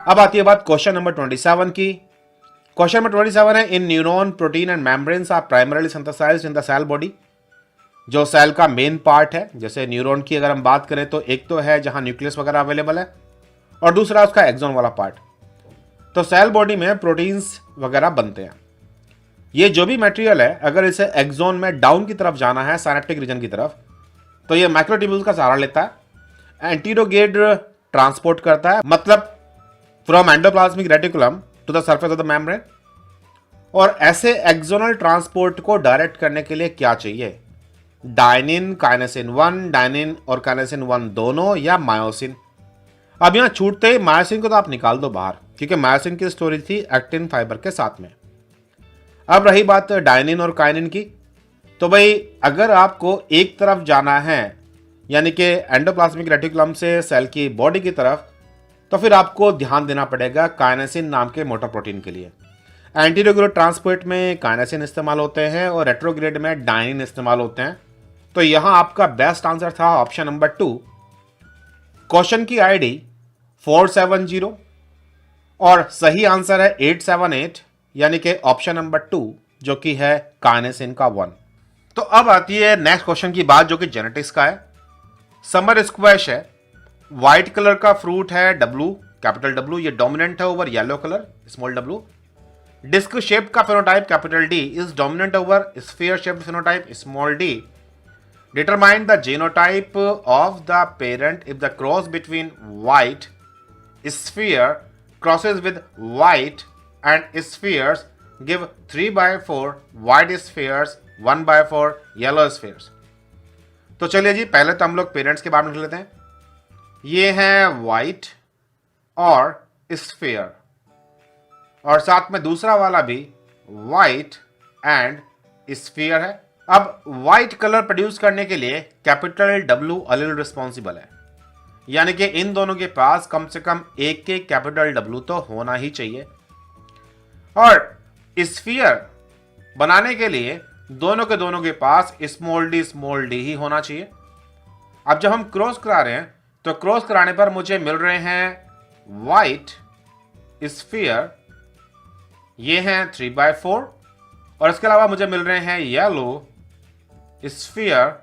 अब आती है बात क्वेश्चन नंबर 27 की। क्वेश्चन नंबर 27 है, in neuron protein and membranes are primarily synthesised in the cell body. जो सेल का मेन पार्ट है, जैसे न्यूरॉन की अगर हम बात करें तो एक तो है जहां न्यूक्लियस वगैरह अवेलेबल है और दूसरा उसका एक्सॉन वाला पार्ट। तो सेल बॉडी में प्रोटीन्स वगैरह बनते हैं। ये जो भी मटेरियल है, अगर इसे एक्सॉन में डाउन की तरफ जाना है, साइनेप्टिक रीजन की तरफ, तो ये मैक्रोट्यूब्यूल्स का सहारा लेता है, एंटीरोगेट ट्रांसपोर्ट करता है, मतलब from endoplasmic reticulum to the surface of the membrane. और ऐसे एक्सोनल ट्रांसपोर्ट को डायरेक्ट करने के लिए क्या चाहिए? डायनिन, काइनेसिन 1, डायनिन और काइनेसिन 1 दोनों, या मायोसिन। अब यहां छूटते ही मायोसिन को तो आप निकाल दो बाहर, क्योंकि मायोसिन की स्टोरी थी एक्टिन फाइबर के साथ में। अब रही बात डायनिन और काइनिन की, तो भाई अगर आपको एक तरफ जाना है, यानी कि एंडोप्लाज्मिक रेटिकुलम से सेल की बॉडी की तरफ, तो फिर आपको ध्यान देना पड़ेगा काइनेसिन नाम के मोटर प्रोटीन के लिए। एंटीरोगेट ट्रांसपोर्ट में काइनेसिन इस्तेमाल होते हैं और रेट्रोग्रेड में डायनिन इस्तेमाल होते हैं। तो यहां आपका बेस्ट आंसर था ऑप्शन नंबर 2। क्वेश्चन की आईडी 470 और सही आंसर है 878, यानी कि ऑप्शन नंबर 2, जो कि है काइनेसिन का 1। तो अब आती है नेक्स्ट क्वेश्चन की बात, जो कि जेनेटिक्स का है। समर स्क्वैश है, व्हाइट कलर का फ्रूट है, डब्लू, कैपिटल डब्लू, ये डोमिनेंट है over yellow colour, small W. Disc shape का phenotype, capital D, is dominant over sphere shaped phenotype, small D. Determine the genotype of the parent if the cross between white sphere crosses with white and spheres give 3/4 white spheres, 1/4 yellow spheres। तो चलिए जी, पहले तो हम लोग parents के बारे में लिख लेते हैं। ये हैं व्हाइट और स्फीयर, और साथ में दूसरा वाला भी व्हाइट एंड स्फीयर है। अब व्हाइट कलर प्रोड्यूस करने के लिए कैपिटल डब्ल्यू अलील रिस्पॉन्सिबल है, यानी कि इन दोनों के पास कम से कम एक के कैपिटल डब्ल्यू तो होना ही चाहिए। और स्फीयर बनाने के लिए दोनों के पास स्मॉल डी ही होना चाहिए। अब जब हम क्रॉस करा रहे हैं, तो क्रॉस कराने पर मुझे मिल रहे हैं व्हाइट स्फीयर, ये हैं 3/4, और इसके अलावा मुझे मिल रहे हैं येलो स्फीयर,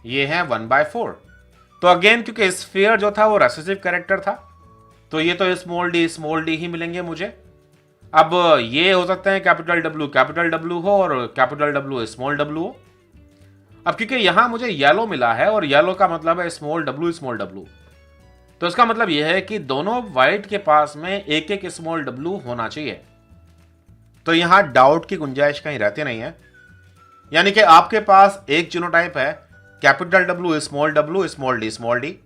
ये हैं 1/4। तो अगेन क्योंकि स्फीयर जो था वो रेसेसिव कैरेक्टर था, तो ये तो स्मॉल डी ही मिलेंगे मुझे। अब ये हो सकते हैं कैपिटल डब्ल्यू हो और कैपिटल डब्ल्यू स्मॉल डब्ल्यू हो। अब क्योंकि यहां मुझे येलो मिला है और येलो का मतलब है स्मॉल डब्ल्यू, तो इसका मतलब यह है कि दोनों व्हाइट के पास में एक एक स्मॉल डब्ल्यू होना चाहिए। तो यहां डाउट की गुंजाइश कहीं रहती नहीं है, यानी कि आपके पास एक जीनोटाइप है कैपिटल डब्ल्यू स्मॉल डी,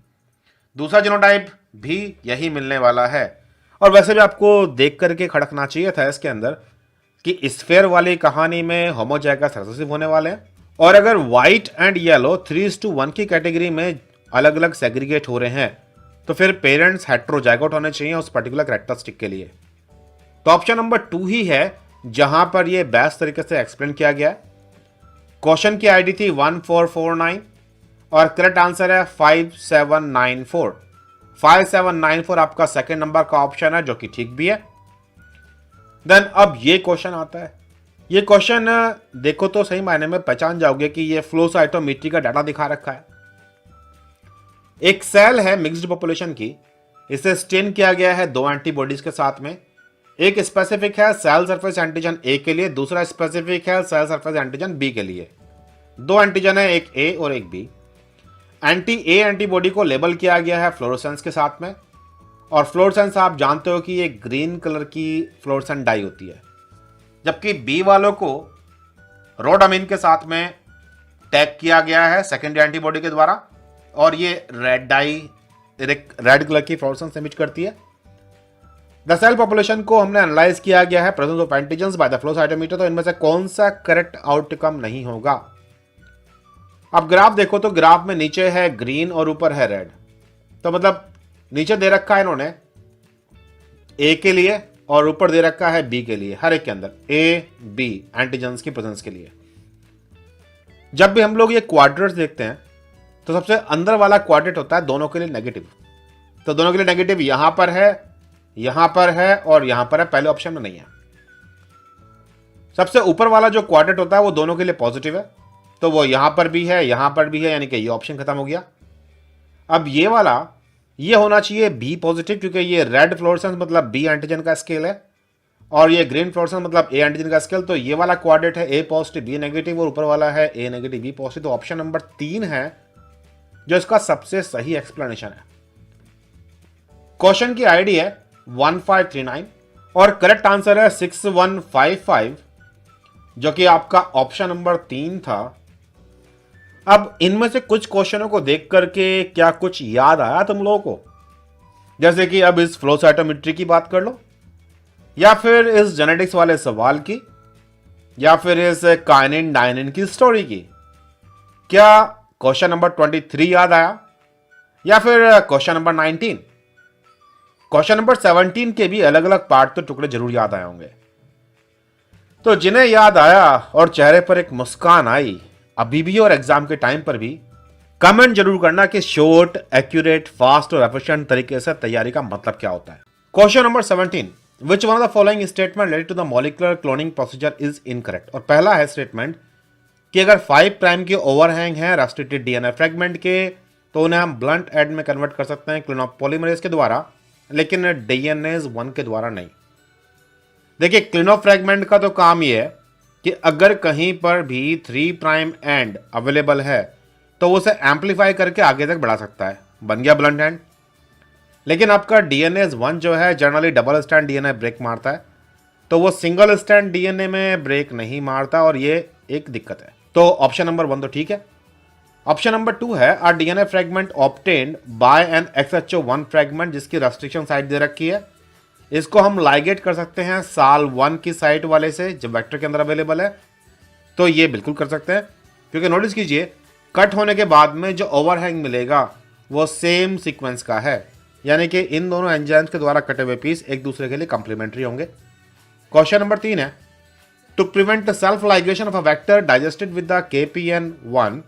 दूसरा जीनोटाइप भी यही मिलने वाला है। और वैसे भी आपको देख करके खड़कना चाहिए था इसके अंदर कि स्फीयर वाली कहानी में होमोजाइगस रिसेसिव होने वाले हैं, और अगर व्हाइट एंड येलो 3:1 की कैटेगरी में अलग अलग सेग्रीगेट हो रहे हैं, तो फिर पेरेंट्स हेट्रोजाइगोट होने चाहिए उस पर्टिकुलर कैरेक्टरिस्टिक के लिए। तो ऑप्शन नंबर 2 ही है जहां पर यह बेस्ट तरीके से एक्सप्लेन किया गया है। क्वेश्चन की आईडी थी 1449 और करेक्ट आंसर है 5794। 5794 आपका सेकंड नंबर का ऑप्शन है, जो कि ठीक भी है। देन अब ये क्वेश्चन आता है। ये क्वेश्चन देखो तो सही मायने में पहचान जाओगे कि ये फ्लो साइटोमेट्री का डाटा दिखा रखा है। एक सेल है मिक्स्ड पॉपुलेशन की, इसे स्टेन किया गया है 2 एंटीबॉडीज के साथ में। एक स्पेसिफिक है सेल सरफेस एंटीजन ए के लिए, दूसरा स्पेसिफिक है सेल सरफेस एंटीजन बी के लिए। 2 एंटीजन है, एक ए और एक बी। एंटी ए एंटीबॉडी को लेबल किया गया है फ्लोरोसेंस के साथ में, और फ्लोरोसेंस आप जानते हो कि ये ग्रीन कलर की फ्लोरोसेंट डाई होती है, जबकि बी वालों को रोडामिन के साथ में टैग किया गया है सेकेंडरी एंटीबॉडी के द्वारा, और ये रेड डाई रेड कलर की फ्लोरोसेंस इमिट करती है। द सेल पॉपुलेशन को हमने एनालाइज किया गया है presence of antigens by the flow cytometer, तो इनमें से कौन सा करेक्ट आउटकम नहीं होगा? अब ग्राफ देखो तो ग्राफ में नीचे है ग्रीन और ऊपर है रेड, तो मतलब नीचे दे रखा है इन्होंने ए के लिए और ऊपर दे रखा है बी के लिए, हर एक के अंदर ए बी एंटीजेंस की प्रेजेंस के लिए। जब भी हम लोग ये क्वाड्रेट्स देखते हैं तो सबसे अंदर वाला क्वाड्रेट होता है दोनों के लिए नेगेटिव, तो दोनों के लिए नेगेटिव यहां पर है यहां पर है और यहां पर है, पहले ऑप्शन में नहीं है। सबसे ऊपर वाला जो क्वाड्रेंट होता है वो दोनों के लिए पॉजिटिव है, तो वो यहां पर भी है, यहां पर भी है, यानी कि ये ऑप्शन खत्म हो गया। अब ये वाला ये होना चाहिए बी पॉजिटिव, क्योंकि ये रेड फ्लोरेसेंस मतलब बी एंटीजन का स्केल है और ये ग्रीन फ्लोरेसेंस मतलब ए एंटीजन का स्केल। तो ये वाला क्वाड्रेंट है ए पॉजिटिव बी नेगेटिव और ऊपर वाला है ए नेगेटिव बी पॉजिटिव। तो ऑप्शन नंबर 3 है जो इसका सबसे सही एक्सप्लेनेशन है। क्वेश्चन की आईडी है 1539 और करेक्ट आंसर है 6155, जो कि आपका ऑप्शन नंबर 3 था। अब इनमें से कुछ क्वेश्चनों को देख करके क्या कुछ याद आया तुम लोगों को? जैसे कि अब इस फ्लो साइटोमेट्री की बात कर लो, या फिर इस जेनेटिक्स वाले सवाल की, या फिर इस काइनिन डायनिन की स्टोरी की। क्या क्वेश्चन नंबर 23 याद आया, या फिर क्वेश्चन नंबर 19? क्वेश्चन नंबर 17 के भी अलग अलग पार्ट तो टुकड़े जरूर याद आए होंगे। तो जिन्हें याद आया और चेहरे पर एक मुस्कान आई अभी भी और एग्जाम के टाइम पर भी, कमेंट जरूर करना कि शॉर्ट, एक्यूरेट, फास्ट और एफिशिएंट तरीके से तैयारी का मतलब क्या होता है। Question number 17, which one of the following statement related to the molecular cloning procedure is incorrect. और पहला है स्टेटमेंट कि अगर 5 प्राइम के ओवरहैंग हैं रेस्ट्रिक्टेड डीएनए फ्रेगमेंट के, तो उन्हें हम ब्लंट एंड में कन्वर्ट कर सकते हैं क्लोनो पॉलीमरेज के द्वारा, लेकिन डीएनएज 1 के द्वारा नहीं। देखिए, क्लिनो फ्रेगमेंट का तो काम ये है कि अगर कहीं पर भी 3 प्राइम एंड अवेलेबल है तो उसे एम्पलीफाई करके आगे तक बढ़ा सकता है, बन गया ब्लंट एंड। लेकिन आपका डीएनएज 1 जो है generally double strand DNA break मारता है, तो वो सिंगल स्टैंड डीएनए में ब्रेक नहीं मारता और ये एक दिक्कत है। तो ऑप्शन नंबर 1 तो ठीक है। ऑप्शन नंबर 2 है a DNA fragment obtained by an XHO1 fragment जिसकी रेस्ट्रिक्शन साइट दे रखी है। इसको हम लाइगेट कर सकते हैं साल 1 की साइट वाले से जो वेक्टर के अंदर अवेलेबल है, तो ये बिल्कुल कर सकते हैं, क्योंकि नोटिस कीजिए कट होने के बाद में जो ओवरहैंग मिलेगा वो सेम सीक्वेंस का है, यानी कि इन दोनों एंजाइम्स के द्वारा कटे हुए पीस एक दूसरे के लिए कंप्लीमेंट्री होंगे। क्वेश्चन नंबर 3 है to prevent self ligation of a vector digested with the KPN1,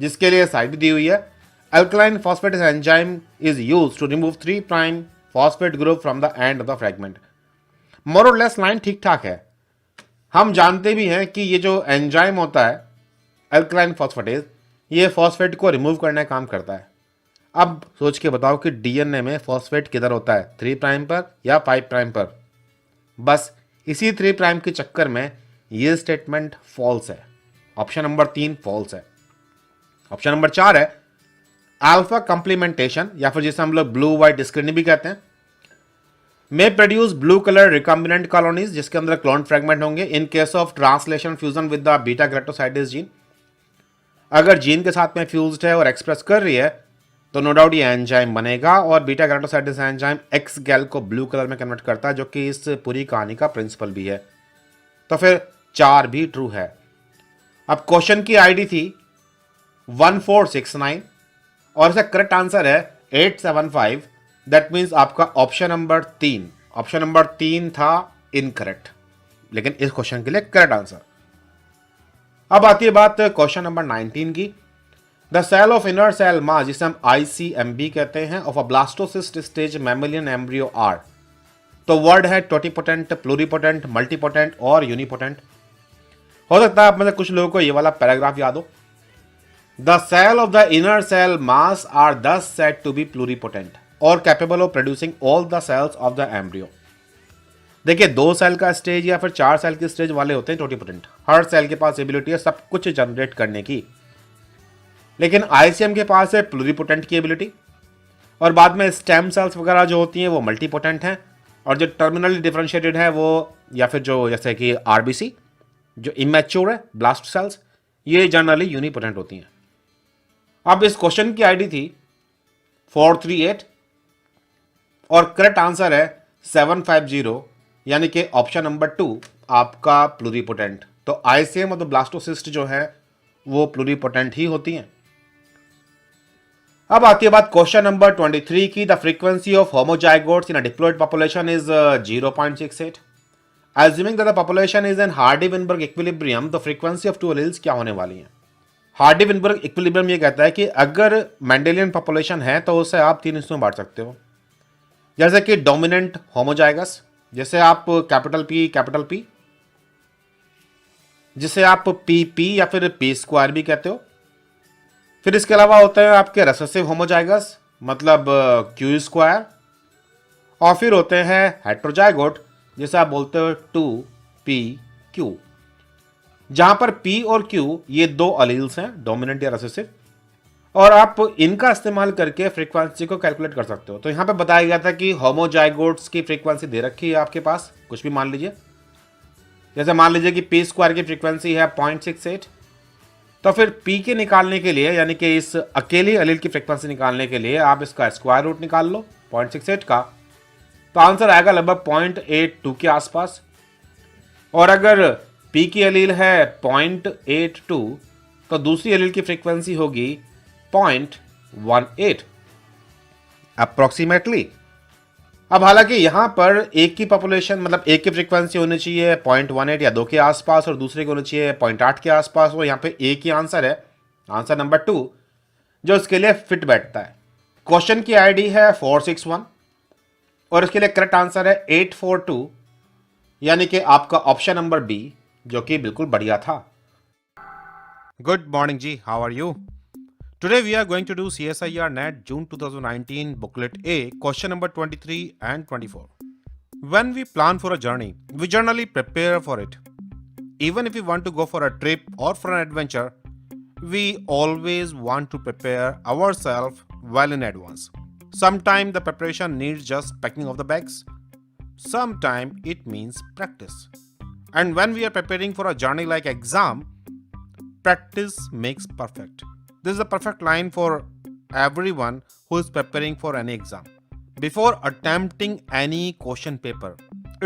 जिसके लिए साइट दी हुई है। Alkaline phosphatase enzyme is used to remove 3 prime phosphate group from the end of the fragment. More और less line ठीक ठाक है। हम जानते भी हैं कि ये जो एंजाइम होता है अल्कलाइन फॉस्फेटेज, ये फॉस्फेट को रिमूव करने का काम करता है। अब सोच के बताओ कि डीएनए में फॉस्फेट किधर होता है, 3 प्राइम पर या 5 प्राइम पर? बस इसी 3 प्राइम के चक्कर में ये स्टेटमेंट फॉल्स है। ऑप्शन नंबर 3 फॉल्स है। ऑप्शन नंबर 4 है अल्फा कंप्लीमेंटेशन, या फिर जिसे हम लोग ब्लू व्हाइट स्क्रीनिंग भी कहते हैं, में produce blue colour recombinant colonies जिसके अंदर क्लोन फ्रेगमेंट होंगे in case of translation fusion with the beta galactosidase gene. अगर जीन के साथ में फ्यूज्ड है और एक्सप्रेस कर रही है तो नो डाउट ये एंजाइम बनेगा और बीटा ग्रेटोसाइटिस एंजाइम एक्स गैल को ब्लू कलर में कन्वर्ट करता है, जो कि इस पूरी कहानी का प्रिंसिपल भी है। तो फिर 4 भी ट्रू है। अब क्वेश्चन की आईडी थी 1469 और इसका करेक्ट आंसर है 875। दैट मीन्स आपका ऑप्शन नंबर 3 था इनकरेक्ट, लेकिन इस क्वेश्चन के लिए करेक्ट आंसर। अब आती है बात क्वेश्चन नंबर 19 की। The cell of inner cell mass, जिसे हम ICMB कहते हैं, of a blastocyst stage mammalian embryo are. तो वर्ड है टोटीपोटेंट, प्लूरीपोटेंट, मल्टीपोटेंट और यूनिपोटेंट। हो सकता है आप में से कुछ लोगों को ये वाला पैराग्राफ याद हो। The cell of the inner cell mass are thus said to be pluripotent और capable of producing all the cells of the embryo. देखिए 2 सेल का स्टेज या फिर 4 सेल के स्टेज वाले होते हैं टोटीपोटेंट। हर सेल के पास एबिलिटी है सब कुछ जनरेट करने की, लेकिन ICM के पास है प्लूरीपोटेंट की एबिलिटी। और बाद में स्टेम सेल्स वगैरह जो होती हैं वो मल्टीपोटेंट हैं, और जो टर्मिनली डिफरेंशिएटेड है वो, या फिर जो जैसे कि RBC जो इमेच्योर है ब्लास्ट सेल्स, ये जनरली यूनिपोटेंट होती हैं। अब इस क्वेश्चन की आईडी थी 438 और करेक्ट आंसर है 750, यानी कि ऑप्शन नंबर 2 आपका प्लूरीपोटेंट। तो ICM और ब्लास्टोसिस्ट जो है वो प्लूरीपोटेंट ही होती हैं। अब आती है बात क्वेश्चन नंबर 23 की। The frequency of homozygotes in a diploid population is 0.68। Assuming that the population is in Hardy-Weinberg equilibrium, तो फ्रीक्वेंसी ऑफ 2 एलील्स क्या होने वाली है? हार्डी-विनबर्ग इक्विलिब्रियम ये कहता है कि अगर मेंडेलियन पॉपुलेशन है तो उसे आप 3 हिस्सों में बांट सकते हो। जैसे कि डोमिनेंट होमोजाइगस, जैसे आप कैपिटल पी, जिसे आप पी पी या फिर पी स्क्वायर भी कहते हो। फिर इसके अलावा होते हैं आपके रेसेसिव होमोजाइगस, मतलब क्यू स्क्वायर। और फिर होते हैं हेट्रोजाइगोट, जिसे आप बोलते हो टू पी क्यू, जहां पर पी और क्यू ये दो अलील्स हैं, डोमिनेंट या रेसेसिव, और आप इनका इस्तेमाल करके फ्रीक्वेंसी को कैलकुलेट कर सकते हो। तो यहां पे बताया गया था कि होमोजाइगोट्स की फ्रीक्वेंसी दे रखी है आपके पास, कुछ भी मान लीजिए। जैसे मान लीजिए कि पी स्क्वायर की फ्रीक्वेंसी है 0.68, तो फिर पी के निकालने के लिए, यानी कि इस अकेली अलील की फ्रीक्वेंसी निकालने के लिए आप इसका स्क्वायर रूट निकाल लो 0.68 का, तो आंसर आएगा लगभग 0.82 के आसपास। और अगर पी की अलील है 0.82, तो दूसरी अलील की फ्रीक्वेंसी होगी 0.18 अप्रोक्सीमेटली। अब हालांकि यहां पर एक की पॉपुलेशन, मतलब एक की फ्रीक्वेंसी होनी चाहिए 0.18 या 2 के आसपास, और दूसरे की होनी चाहिए 0.8 के आसपास। वो यहां पे एक ही आंसर है, आंसर नंबर 2, जो इसके लिए फिट बैठता है। क्वेश्चन की आईडी है 461 और इसके लिए करेक्ट आंसर है 842, यानी कि आपका ऑप्शन नंबर बी, जो कि बिल्कुल बढ़िया था। गुड मॉर्निंग जी, how are you? Today we are going to do CSIR NET June 2019 booklet A, question number 23 and 24. When we plan for a journey, we generally prepare for it. Even if we want to go for a trip or for an adventure, we always want to prepare ourselves well in advance. Sometimes the preparation needs just packing of the bags. Sometimes it means practice. And when we are preparing for a journey like exam, practice makes perfect. This is a perfect line for everyone who is preparing for any exam. Before attempting any question paper,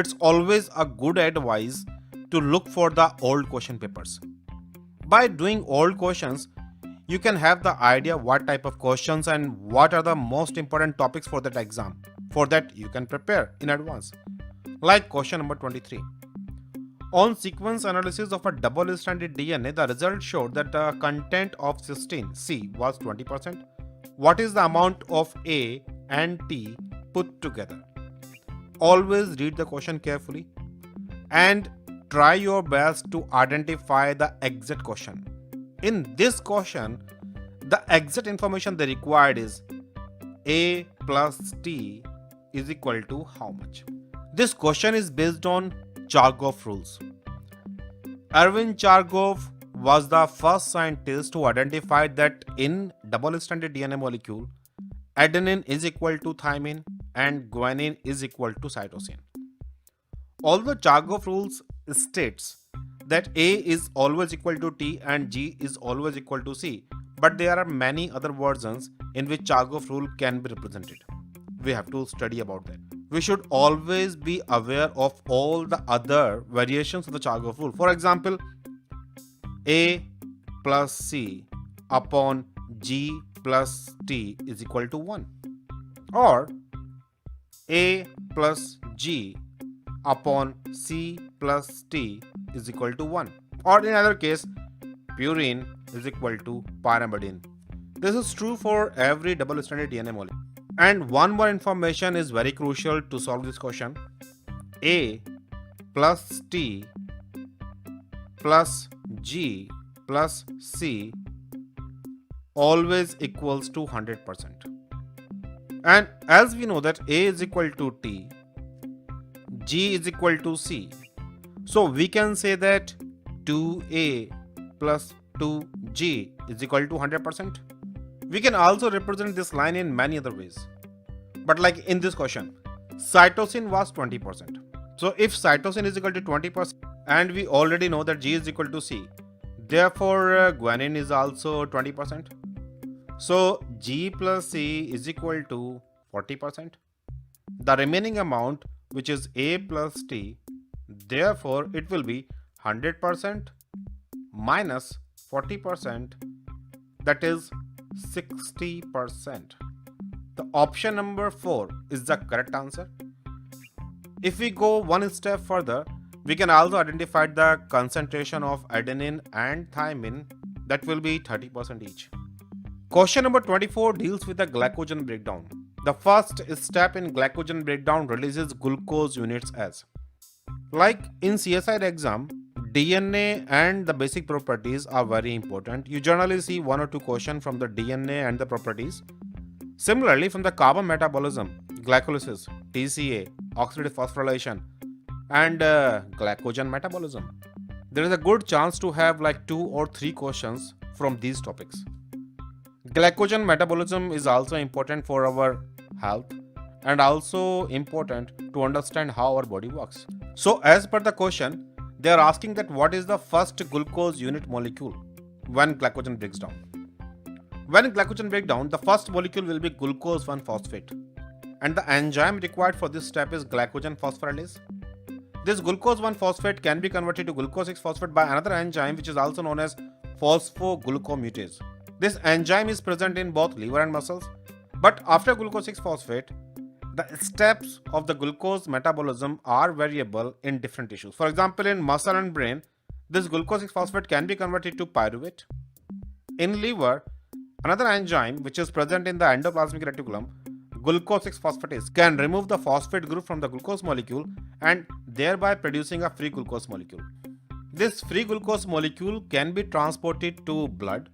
it's always a good advice to look for the old question papers. By doing old questions, you can have the idea what type of questions and what are the most important topics for that exam. For that, you can prepare in advance. Like question number 23. On sequence analysis of a double-stranded DNA, the result showed that the content of cysteine C was 20%. What is the amount of A and T put together? Always read the question carefully and try your best to identify the exact question. In this question, the exact information they required is A plus T is equal to how much? This question is based on Chargaff rules. Erwin Chargaff was the first scientist who identified that in double-stranded DNA molecule, adenine is equal to thymine and guanine is equal to cytosine. Although Chargaff rules states that A is always equal to T and G is always equal to C, but there are many other versions in which Chargaff rule can be represented. We have to study about that. We should always be aware of all the other variations of the Chargaff rule. For example, A plus C upon G plus T is equal to 1. Or A plus G upon C plus T is equal to 1. Or in other case, purine is equal to pyrimidine. This is true for every double-stranded DNA molecule. And one more information is very crucial to solve this question. A plus T plus G plus C always equals to 100%. And as we know that A is equal to T, G is equal to C, so we can say that 2A plus 2G is equal to 100%. We can also represent this line in many other ways. But like in this question, cytosine was 20%. So if cytosine is equal to 20%, and we already know that G is equal to C, therefore guanine is also 20%. So G plus C is equal to 40%. The remaining amount, which is A plus T, therefore it will be 100% minus 40%, that is 60%. The option number 4 is the correct answer. If we go one step further, we can also identify the concentration of adenine and thymine, that will be 30% each. Question number 24 deals with the glycogen breakdown. The first step in glycogen breakdown releases glucose units as. Like in CSI exam, DNA and the basic properties are very important. You generally see one or two questions from the DNA and the properties. Similarly, from the carbon metabolism, glycolysis, TCA, oxidative phosphorylation, and glycogen metabolism, there is a good chance to have like 2 or 3 questions from these topics. Glycogen metabolism is also important for our health and also important to understand how our body works. So as per the question, they are asking that what is the first glucose unit molecule when glycogen breaks down. When glycogen breaks down, the first molecule will be glucose 1-phosphate, and the enzyme required for this step is glycogen phosphorylase. This glucose 1-phosphate can be converted to glucose 6-phosphate by another enzyme which is also known as phosphoglucomutase. This enzyme is present in both liver and muscles, but after glucose 6-phosphate, the steps of the glucose metabolism are variable in different tissues. For example, in muscle and brain, this glucose 6-phosphate can be converted to pyruvate. In liver, another enzyme which is present in the endoplasmic reticulum, glucose 6-phosphatase, can remove the phosphate group from the glucose molecule and thereby producing a free glucose molecule. This free glucose molecule can be transported to blood,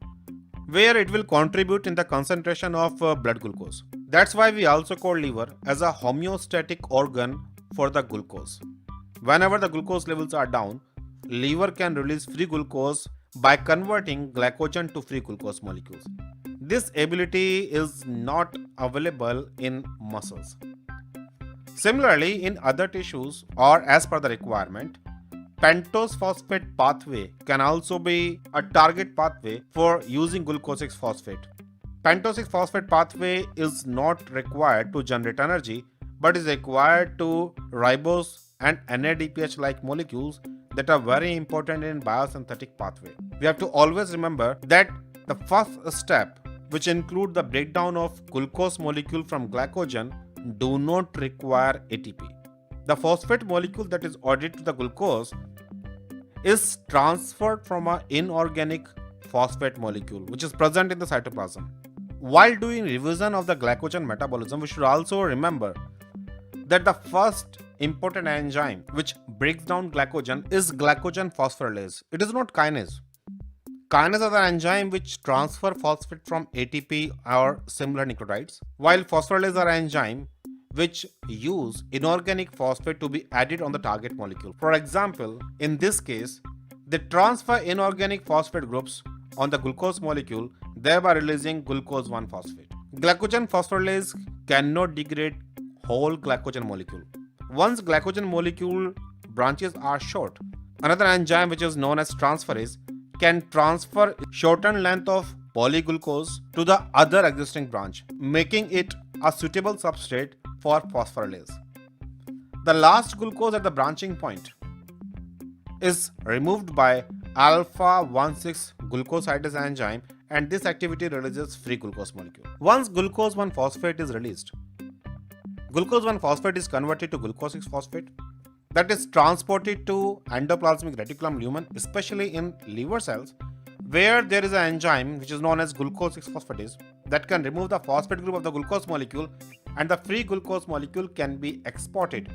where it will contribute in the concentration of blood glucose. That's why we also call liver as a homeostatic organ for the glucose. Whenever the glucose levels are down, liver can release free glucose by converting glycogen to free glucose molecules. This ability is not available in muscles. Similarly, in other tissues or as per the requirement, pentose phosphate pathway can also be a target pathway for using glucose 6-phosphate. Pentose 6-phosphate pathway is not required to generate energy, but is required to ribose and NADPH like molecules that are very important in biosynthetic pathway. We have to always remember that the first step, which include the breakdown of glucose molecule from glycogen, do not require ATP. The phosphate molecule that is added to the glucose is transferred from an inorganic phosphate molecule which is present in the cytoplasm. While doing revision of the glycogen metabolism, we should also remember that the first important enzyme which breaks down glycogen is glycogen phosphorylase. It is not kinase. Kinase are the enzyme which transfer phosphate from ATP or similar nucleotides, while phosphorylase are enzyme which use inorganic phosphate to be added on the target molecule. For example, in this case, they transfer inorganic phosphate groups on the glucose molecule, thereby releasing glucose 1-phosphate. Glycogen phosphorylase cannot degrade whole glycogen molecule. Once glycogen molecule branches are short, another enzyme which is known as transferase can transfer shortened length of polyglucose to the other existing branch, making it a suitable substrate for phosphorylase. The last glucose at the branching point is removed by alpha-1,6 glucosidase enzyme, and this activity releases free glucose molecule. Once glucose 1-phosphate is released, glucose 1-phosphate is converted to glucose 6-phosphate that is transported to endoplasmic reticulum lumen, especially in liver cells, where there is an enzyme which is known as glucose 6-phosphatase that can remove the phosphate group of the glucose molecule, and the free glucose molecule can be exported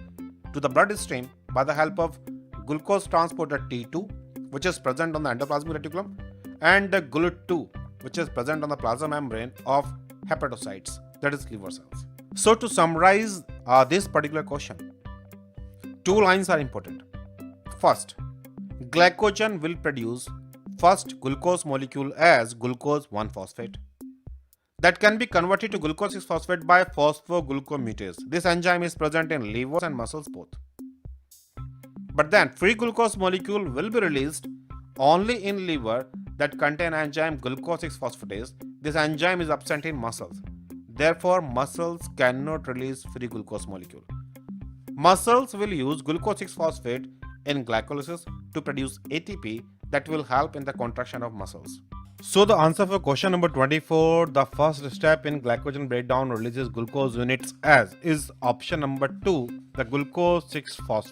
to the bloodstream by the help of glucose transporter T2, which is present on the endoplasmic reticulum, and the GLUT2, which is present on the plasma membrane of hepatocytes, that is liver cells. So to summarize this particular question, 2 lines are important. First, glycogen will produce first glucose molecule as glucose 1-phosphate that can be converted to glucose 6-phosphate by phosphoglucomutase. This enzyme is present in liver and muscles both. But then free glucose molecule will be released only in liver that contain enzyme glucose 6-phosphatase. This enzyme is absent in muscles. Therefore, muscles cannot release free glucose molecule. Muscles will use glucose 6-phosphate in glycolysis to produce ATP that will help in the contraction of muscles. So the answer for question number 24, the first step in glycogen breakdown releases glucose units as, is option number 2, the glucose 6-phosphate.